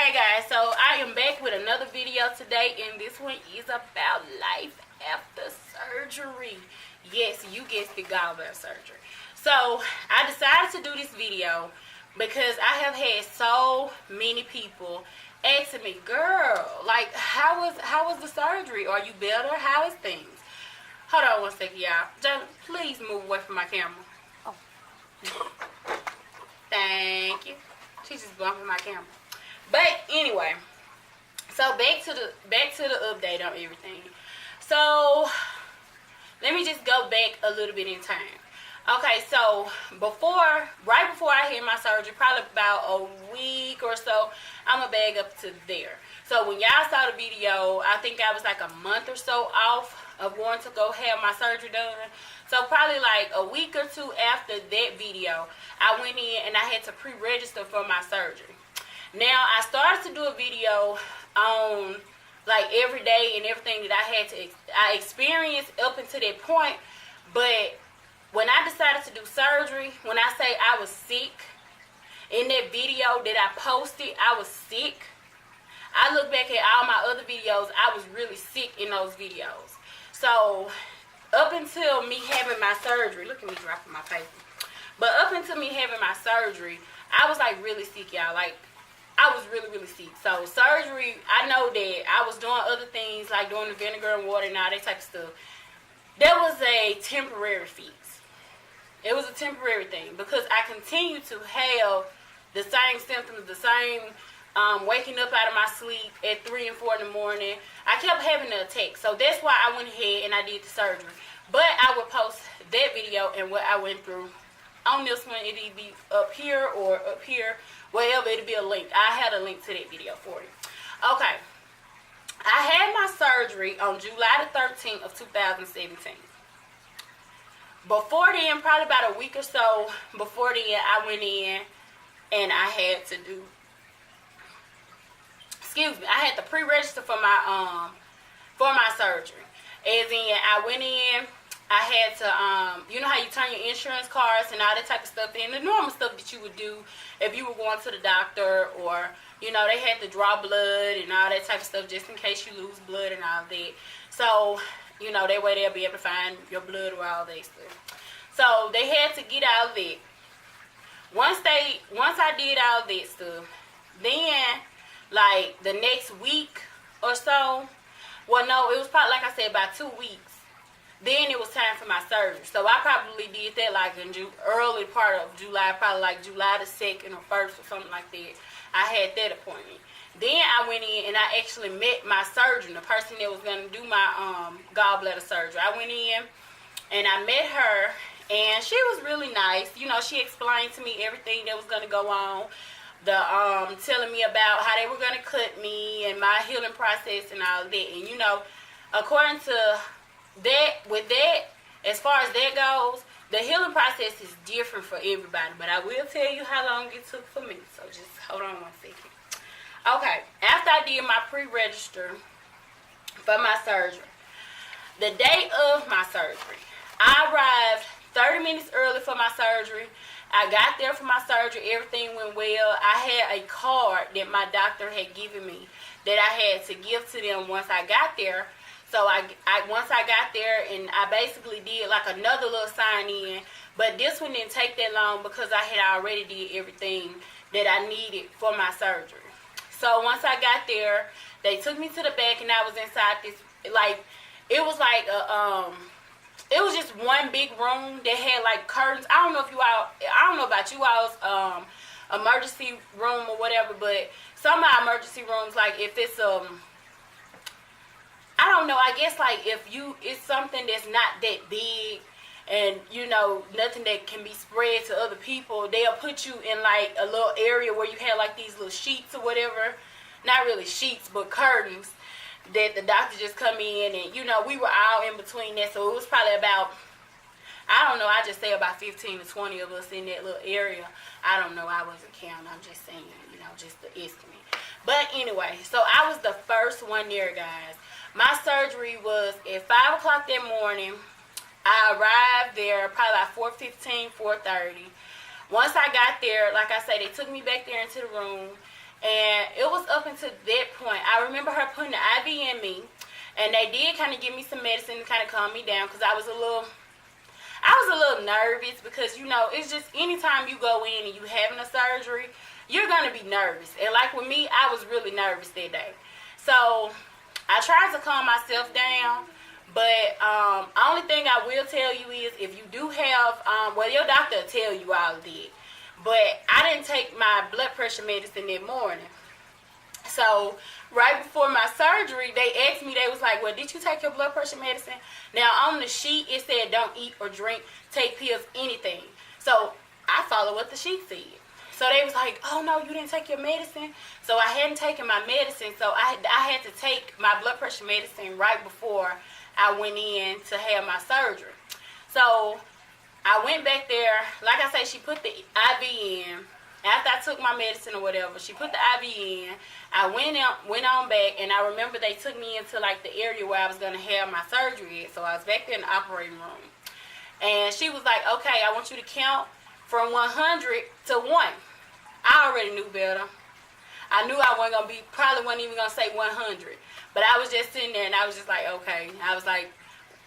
Okay guys, so I am back with another video today, and this one is about life after surgery. Yes, you guessed it, gallbladder surgery. So I decided to do this video because I have had so many people asking me, girl, like how was the surgery? Are you better? How is things? Hold on one second, y'all. Just please move away from my camera. Oh. Thank you. She's just bumping my camera. But anyway, so back to the update on everything. So let me just go back a little bit in time. Okay, so right before I had my surgery, probably about a week or so, I'm gonna bag up to there. So when y'all saw the video, I think I was like a month or so off of going to go have my surgery done. So probably like a week or two after that video, I went in and I had to pre-register for my surgery. Now, I started to do a video on like every day and everything that I experienced up until that point. But when I decided to do surgery, when I say I was sick, in that video that I posted, I was sick. I look back at all my other videos, I was really sick in those videos. So up until me having my surgery, look at me dropping my paper. But up until me having my surgery, I was like really sick, y'all. Like, I was really, really sick. So surgery, I know that I was doing other things like doing the vinegar and water and all that type of stuff. That was a temporary fix. It was a temporary thing because I continued to have the same symptoms, the same waking up out of my sleep at 3 and 4 in the morning. I kept having the attack. So that's why I went ahead and I did the surgery. But I would post that video and what I went through on this one. It'd be up here or up here. Wherever, it'll be a link. I had a link to that video for you. Okay. I had my surgery on July the 13th of 2017. Before then, probably about a week or so before then, I went in and I had to do, I had to pre-register for my surgery. As in, I went in, I had to, you know how you turn your insurance cards and all that type of stuff in, the normal stuff that you would do if you were going to the doctor, or, you know, they had to draw blood and all that type of stuff just in case you lose blood and all that. So, you know, that way they'll be able to find your blood or all that stuff. So they had to get all that. Once I did all that stuff, then, like, the next week or so, well, no, it was probably, like I said, about 2 weeks. Then it was time for my surgery. So I probably did that like in early part of July, probably like July the 2nd or 1st or something like that. I had that appointment. Then I went in and I actually met my surgeon, the person that was going to do my gallbladder surgery. I went in and I met her, and she was really nice. You know, she explained to me everything that was going to go on. Telling me about how they were going to cut me and my healing process and all that. And, you know, according to with that, as far as that goes, the healing process is different for everybody, but I will tell you how long it took for me, so just hold on one second. Okay, after I did my pre-register for my surgery, the day of my surgery, I arrived 30 minutes early for my surgery. I got there for my surgery, everything went well. I had a card that my doctor had given me that I had to give to them once I got there. So once I got there, and I basically did like another little sign in, but this one didn't take that long because I had already did everything that I needed for my surgery. So once I got there, they took me to the back, and I was inside this, like, it was like it was just one big room that had like curtains. I don't know about you all's emergency room or whatever, but some of our emergency rooms, like if it's I don't know, I guess like if it's something that's not that big and, you know, nothing that can be spread to other people, they'll put you in like a little area where you have like these little sheets or whatever. Not really sheets, but curtains that the doctor just come in, and, you know, we were all in between that. So it was probably about, I don't know, I just say about 15 to 20 of us in that little area. I don't know, I wasn't counting, I'm just saying, you know, just the estimate. But anyway, so I was the first one there, guys. My surgery was at 5 o'clock that morning. I arrived there probably like 4:15, 4:30. Once I got there, like I said, they took me back there into the room, And it was up until that point. I remember her putting the IV in me, and they did kind of give me some medicine to kind of calm me down, because I was a little nervous, because, you know, it's just anytime you go in and you having a surgery, you're going to be nervous. And like with me, I was really nervous that day. So I tried to calm myself down, but only thing I will tell you is, if you do have, well, your doctor will tell you all of it, but I didn't take my blood pressure medicine that morning. So right before my surgery, they asked me, they was like, well, did you take your blood pressure medicine? Now, on the sheet, it said don't eat or drink, take pills, anything. So I followed what the sheet said. So they was like, oh, no, you didn't take your medicine? So I hadn't taken my medicine, so I had to take my blood pressure medicine right before I went in to have my surgery. So I went back there. Like I say, she put the IV in. After I took my medicine or whatever, she put the IV in. I went on back, and I remember they took me into, like, the area where I was going to have my surgery at. So I was back there in the operating room. And she was like, okay, I want you to count from 100 to 1. I already knew better. I knew I probably wasn't even going to say 100. But I was just sitting there, and I was just like, okay. I was like,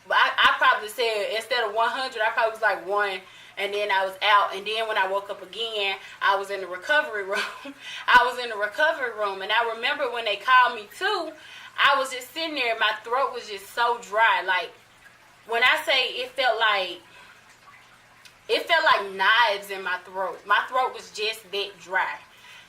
I probably said, instead of 100, I probably was like 1. And then I was out. And then when I woke up again, I was in the recovery room. And I remember when they called me too, I was just sitting there. My throat was just so dry. Like, when I say it felt like knives in my throat. My throat was just that dry.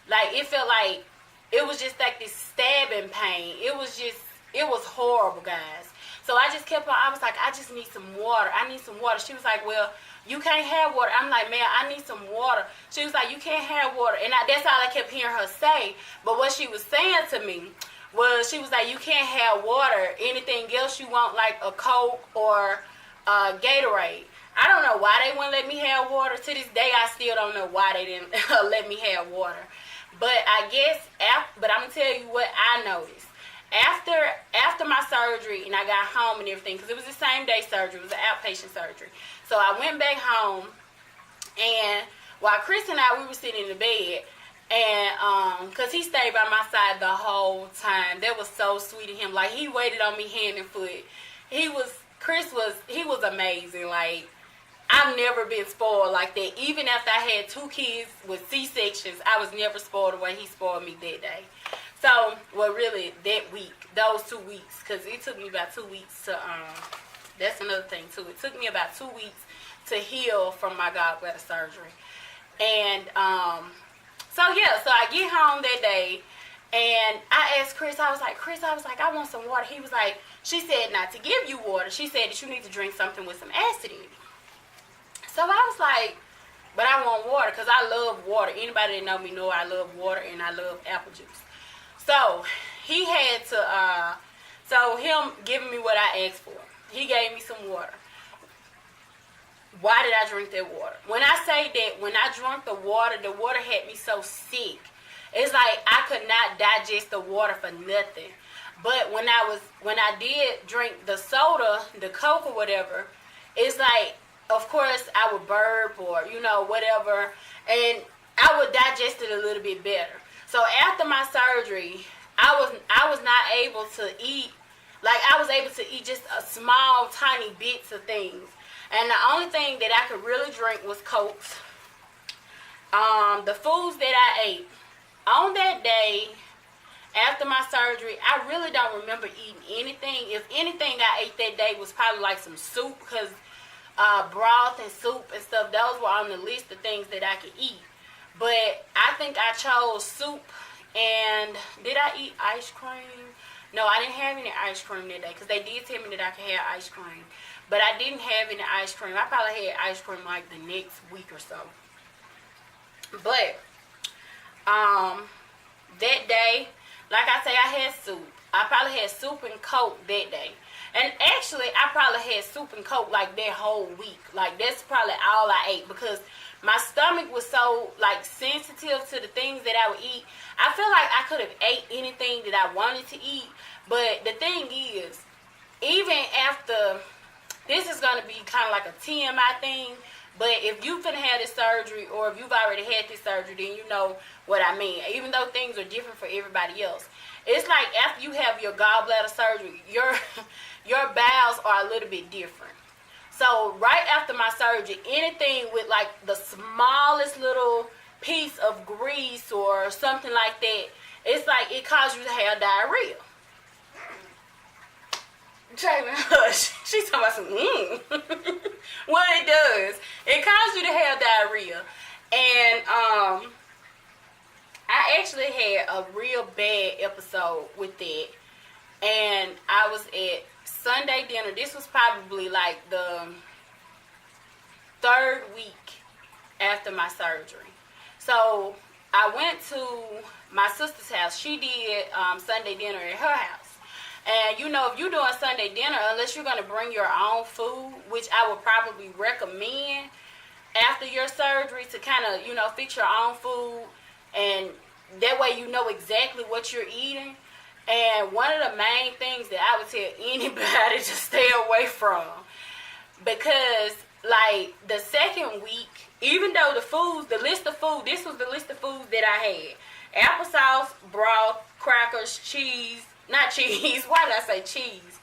Like, it felt like it was just like this stabbing pain. It was horrible, guys. So I just kept on, I was like, I just need some water. I need some water. She was like, well, you can't have water. I'm like, man, I need some water. She was like, you can't have water. And that's all I kept hearing her say. But what she was saying to me was, she was like, you can't have water. Anything else you want, like a Coke or Gatorade. I don't know why they wouldn't let me have water. To this day, I still don't know why they didn't let me have water. But I guess, but I'm going to tell you what I noticed. After my surgery, and I got home and everything, because it was the same day surgery. It was an outpatient surgery. So I went back home, and while Chris and I, we were sitting in the bed, and because he stayed by my side the whole time. That was so sweet of him. Like, he waited on me hand and foot. Chris was amazing. Like, I've never been spoiled like that. Even after I had 2 kids with C-sections, I was never spoiled the way he spoiled me that day. So, well, really, that week, those 2 weeks, because it took me about 2 weeks to, that's another thing, too. It took me about 2 weeks to heal from my gallbladder surgery. And, so I get home that day, and I asked Chris, I was like, I want some water. He was like, she said not to give you water. She said that you need to drink something with some acid in it. So I was like, but I want water, because I love water. Anybody that know me know I love water, and I love apple juice. So he had to, so him giving me what I asked for, he gave me some water. Why did I drink that water? When I say that, when I drank the water had me so sick. It's like I could not digest the water for nothing. But when I did drink the soda, the Coke or whatever, it's like, of course, I would burp or, you know, whatever, and I would digest it a little bit better. So after my surgery, I was not able to eat, like I was able to eat just a small, tiny bits of things. And the only thing that I could really drink was Cokes. The foods that I ate, on that day, after my surgery, I really don't remember eating anything. If anything I ate that day was probably like some soup, because broth and soup and stuff, those were on the list of things that I could eat. But I think I chose soup. And did I eat ice cream? No, I didn't have any ice cream that day, because they did tell me that I could have ice cream. But I didn't have any ice cream. I probably had ice cream like the next week or so. But that day, like I say, I had soup. I probably had soup and Coke that day. And actually, I probably had soup and Coke like that whole week. Like, that's probably all I ate, because my stomach was so, like, sensitive to the things that I would eat. I feel like I could have ate anything that I wanted to eat. But the thing is, even after, this is going to be kind of like a TMI thing, But if you finna have this surgery, or if you've already had this surgery, then you know what I mean. Even though things are different for everybody else. It's like after you have your gallbladder surgery, your bowels are a little bit different. So right after my surgery, anything with like the smallest little piece of grease or something like that, it's like it causes you to have diarrhea. Jalen, hush. She's talking about some Well, it does. It causes you to have diarrhea. And I actually had a real bad episode with that. And I was at Sunday dinner. This was probably like the 3rd week after my surgery. So I went to my sister's house. She did Sunday dinner at her house. And you know, if you're doing Sunday dinner, unless you're going to bring your own food, which I would probably recommend after your surgery to kind of, you know, fix your own food. And that way you know exactly what you're eating. And one of the main things that I would tell anybody to stay away from, because like the 2nd week, even though the list of food, this was the list of foods that I had: applesauce, broth, crackers, cheese, not cheese, why did I say cheese?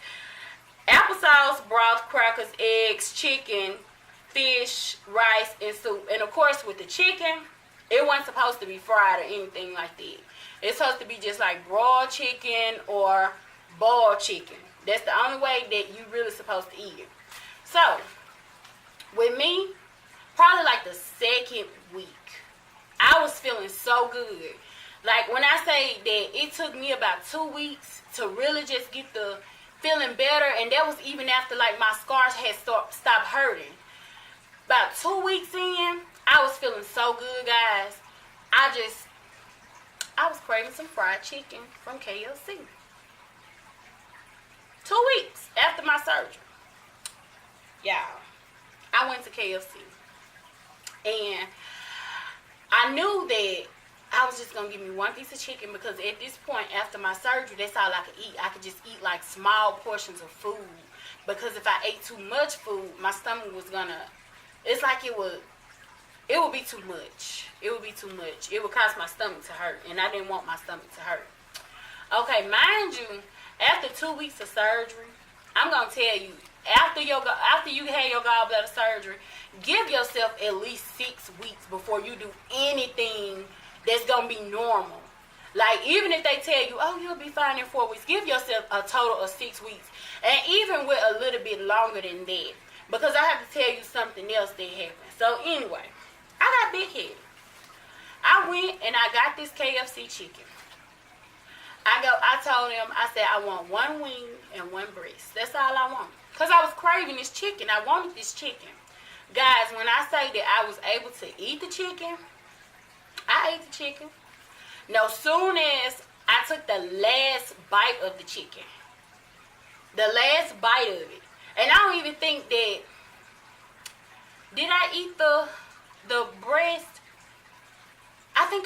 Applesauce, broth, crackers, eggs, chicken, fish, rice, and soup. And of course with the chicken, it wasn't supposed to be fried or anything like that. It's supposed to be just like broiled chicken or boiled chicken. That's the only way that you really supposed to eat it. So, with me, probably like the 2nd week, I was feeling so good. Like when I say that it took me about 2 weeks to really just get the feeling better, and that was even after like my scars had stopped hurting. About 2 weeks in, I was feeling so good, guys. I was craving some fried chicken from KFC. 2 weeks after my surgery. Y'all, I went to KFC. And I knew that I was just going to give me one piece of chicken, because at this point after my surgery, that's all I could eat. I could just eat like small portions of food. Because if I ate too much food, my stomach was going to, it's like it would be too much. It would be too much. It would cause my stomach to hurt, and I didn't want my stomach to hurt. Okay, mind you, after 2 weeks of surgery, I'm going to tell you, after you had your gallbladder surgery, give yourself at least 6 weeks before you do anything that's going to be normal. Like, even if they tell you, oh, you'll be fine in 4 weeks, give yourself a total of 6 weeks. And even with a little bit longer than that. Because I have to tell you something else that happened. So, anyway, I got big-headed. I went and I got this KFC chicken. I told them, I said, I want 1 wing and 1 breast. That's all I want. Because I was craving this chicken. I wanted this chicken. Guys, when I say that I was able to eat the chicken, I ate the chicken. No soon as I took the last bite of the chicken. The last bite of it. And I don't even think that, did I eat the breast? I think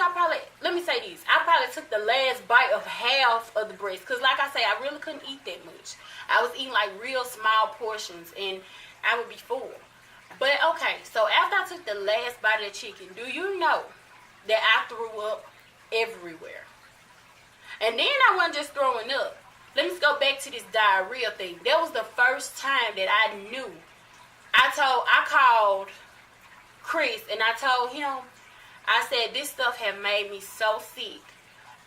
let me say this. I probably took the last bite of half of the breast. Because like I say, I really couldn't eat that much. I was eating like real small portions and I would be full. But okay, so after I took the last bite of the chicken, do you know that I threw up everywhere? And then I wasn't just throwing up. Let me go back to this diarrhea thing. That was the first time that I knew. I called Chris and I told him, I said, this stuff have made me so sick.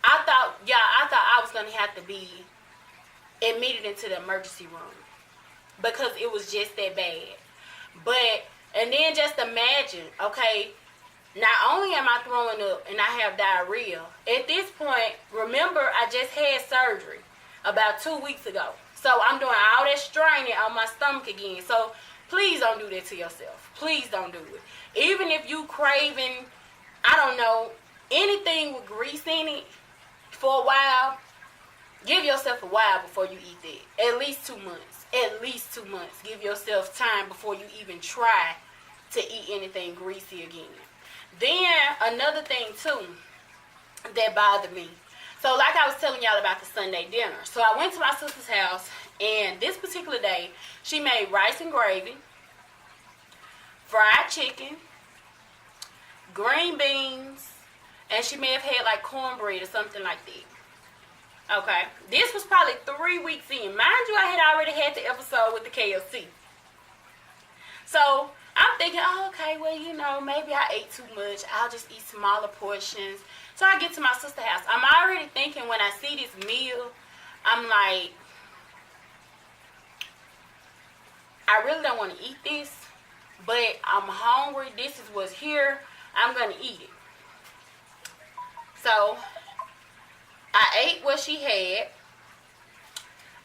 I thought I was going to have to be admitted into the emergency room. Because it was just that bad. And then just imagine, okay, not only am I throwing up and I have diarrhea, at this point, remember I just had surgery about 2 weeks ago. So I'm doing all that straining on my stomach again. So please don't do that to yourself. Please don't do it. Even if you craving, I don't know, anything with grease in it for a while, give yourself a while before you eat that. At least 2 months. At least 2 months. Give yourself time before you even try to eat anything greasy again. Then, another thing too that bothered me. So, like I was telling y'all about the Sunday dinner. So, I went to my sister's house, and this particular day, she made rice and gravy, fried chicken, green beans, and she may have had like cornbread or something like that. Okay, this was probably 3 weeks in. Mind you, I had already had the episode with the KFC. So I'm thinking, oh, okay, well, you know, maybe I ate too much. I'll just eat smaller portions. So I get to my sister's house. I'm already thinking when I see this meal, I'm like, I really don't want to eat this, but I'm hungry. This is what's here. I'm going to eat it. So I ate what she had.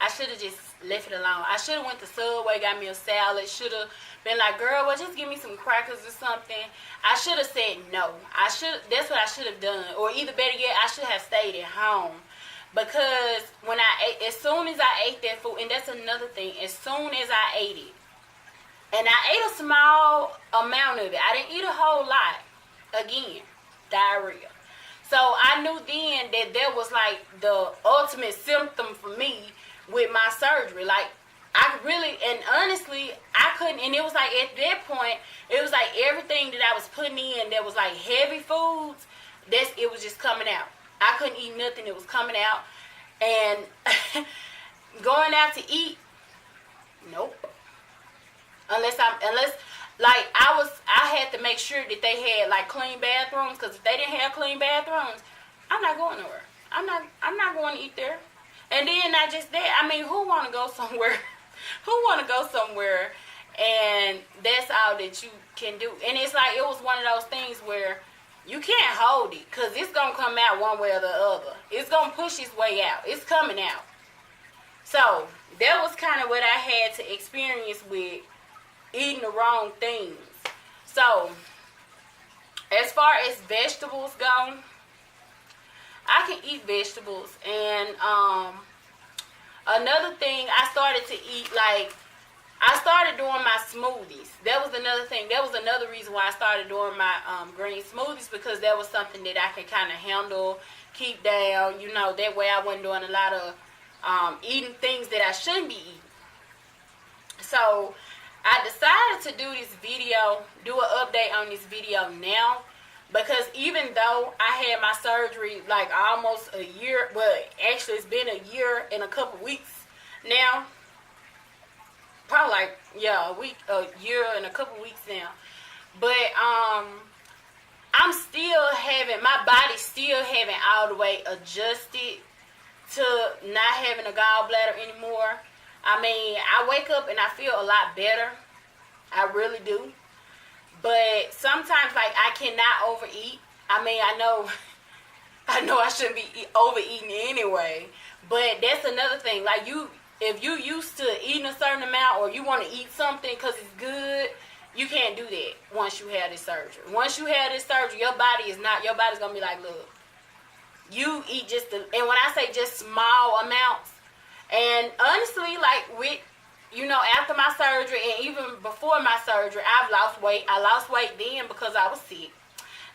I should have just left it alone. I should have went to Subway, got me a salad. Should have been like, girl, well, just give me some crackers or something. I should have said no. That's what I should have done. Or either better yet, I should have stayed at home. Because when I ate, as soon as I ate that food, and that's another thing, as soon as I ate it, and I ate a small amount of it. I didn't eat a whole lot. Again, diarrhea. So I knew then that there was like the ultimate symptom for me with my surgery. Like, I really, and honestly, I couldn't, and it was like at that point, it was like everything that I was putting in that was like heavy foods, it was just coming out. I couldn't eat nothing that was coming out. And going out to eat, nope. Unless like I had to make sure that they had like clean bathrooms, because if they didn't have clean bathrooms, I'm not going nowhere. I'm not going to eat there. And then not just that, I mean, who want to go somewhere? Who want to go somewhere and that's all that you can do? And it's like, it was one of those things where you can't hold it, because it's going to come out one way or the other. It's going to push its way out. It's coming out. So that was kind of what I had to experience with eating the wrong things. So as far as vegetables go, I can eat vegetables. And another thing, I started to eat, like, I started doing my smoothies. That was another thing. That was another reason why I started doing my green smoothies, because that was something that I could kind of handle, keep down. You know, that way I wasn't doing a lot of eating things that I shouldn't be eating. So I decided to do this video, do an update on this video now, because even though I had my surgery like almost a year, well, actually it's been a year and a couple weeks now. Probably like, yeah, a year and a couple weeks now. But I'm still my body still haven't all the way adjusted to not having a gallbladder anymore. I mean, I wake up and I feel a lot better. I really do. But sometimes, like, I cannot overeat. I mean, I know I shouldn't be overeating anyway. But that's another thing. Like, if you used to eating a certain amount, or you want to eat something because it's good, you can't do that once you have this surgery. Once you have this surgery, your body's going to be like, look, you eat just and when I say just small amounts, and honestly, like, with, you know, after my surgery and even before my surgery, I've lost weight. I lost weight then because I was sick.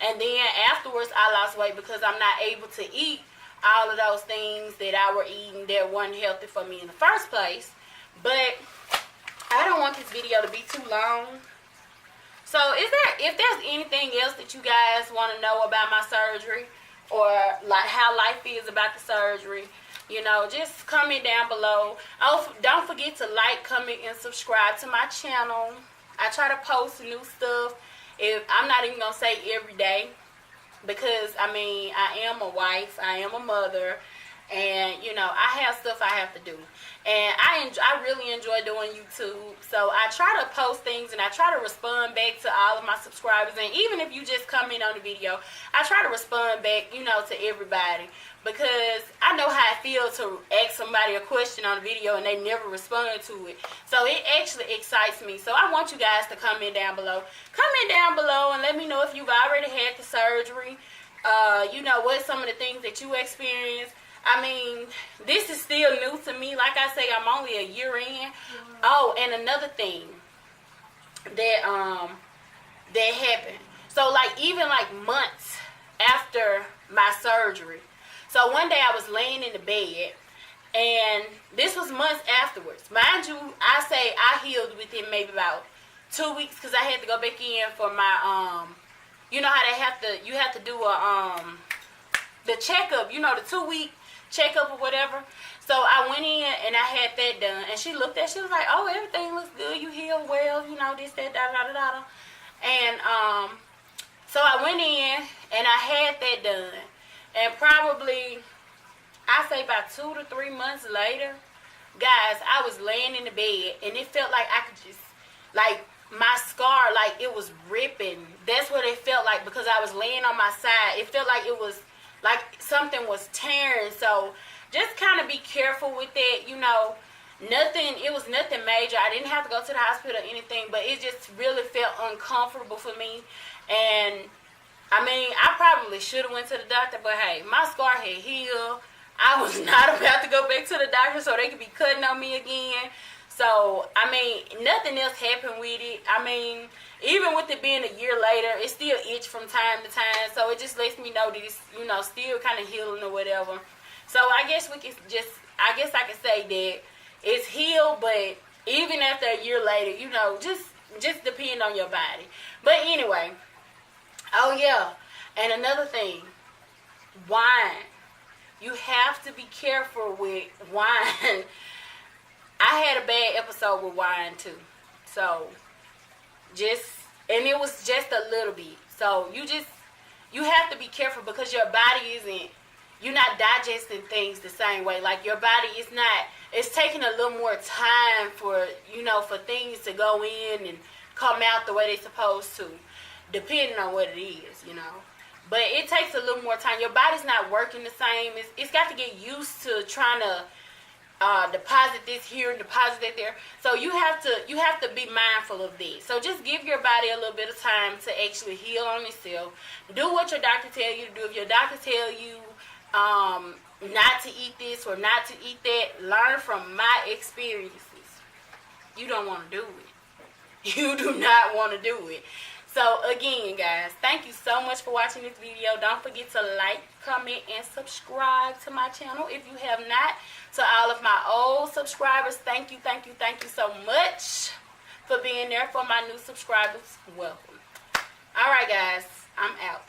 And then afterwards, I lost weight because I'm not able to eat all of those things that I were eating that weren't healthy for me in the first place. But I don't want this video to be too long. So if there's anything else that you guys want to know about my surgery, or like how life is about the surgery, you know, just comment down below. Oh, don't forget to like, comment, and subscribe to my channel. I try to post new stuff. I'm not even going to say every day, because, I mean, I am a wife, I am a mother, and, you know, I have stuff I have to do. And I really enjoy doing YouTube, so I try to post things, and I try to respond back to all of my subscribers. And even if you just comment on the video, I try to respond back, you know, to everybody, because I know how it feels to ask somebody a question on a video and they never respond to it. So it actually excites me. So I want you guys to comment down below. Comment down below and let me know if you've already had the surgery. You know, what some of the things that you experienced. I mean, this is still new to me. Like I say, I'm only a year in. Oh, and another thing that that happened. So, like, even like months after my surgery. So one day I was laying in the bed, and this was months afterwards. Mind you, I say I healed within maybe about 2 weeks because I had to go back in for my you know how you have to do the checkup, you know, the 2-week checkup or whatever. So I went in and I had that done, and she looked at it, she was like, oh, everything looks good, you healed well, you know, this, that, da, da, da, da. And so I went in and I had that done, and probably I say about 2 to 3 months later, guys, I was laying in the bed and it felt like I could just, like, my scar, like it was ripping. That's what it felt like, because I was laying on my side. It felt like it was like something was tearing. So just kind of be careful with that, you know. It was nothing major. I didn't have to go to the hospital or anything, but it just really felt uncomfortable for me. And I mean, I probably should have went to the doctor, but hey, my scar had healed. I was not about to go back to the doctor so they could be cutting on me again. So, I mean, nothing else happened with it. I mean, even with it being a year later, it still itch from time to time. So, it just lets me know that it's, you know, still kind of healing or whatever. So, I guess I can say that it's healed, but even after a year later, you know, just depend on your body. But anyway, oh yeah, and another thing, wine. You have to be careful with wine. I had a bad episode with wine too. So, and it was just a little bit. So, you have to be careful, because your body you're not digesting things the same way. Like, your body is not, it's taking a little more time for, you know, for things to go in and come out the way they're supposed to, depending on what it is, you know. But it takes a little more time. Your body's not working the same. It's got to get used to trying to deposit this here and deposit that there. So you have to be mindful of this. So just give your body a little bit of time to actually heal on itself. Do what your doctor tell you to do. If your doctor tell you not to eat this or not to eat that, learn from my experiences. You don't want to do it. You do not want to do it. So, again, guys, thank you so much for watching this video. Don't forget to like, comment, and subscribe to my channel if you have not. To all of my old subscribers, thank you so much for being there. For my new subscribers, welcome. All right, guys, I'm out.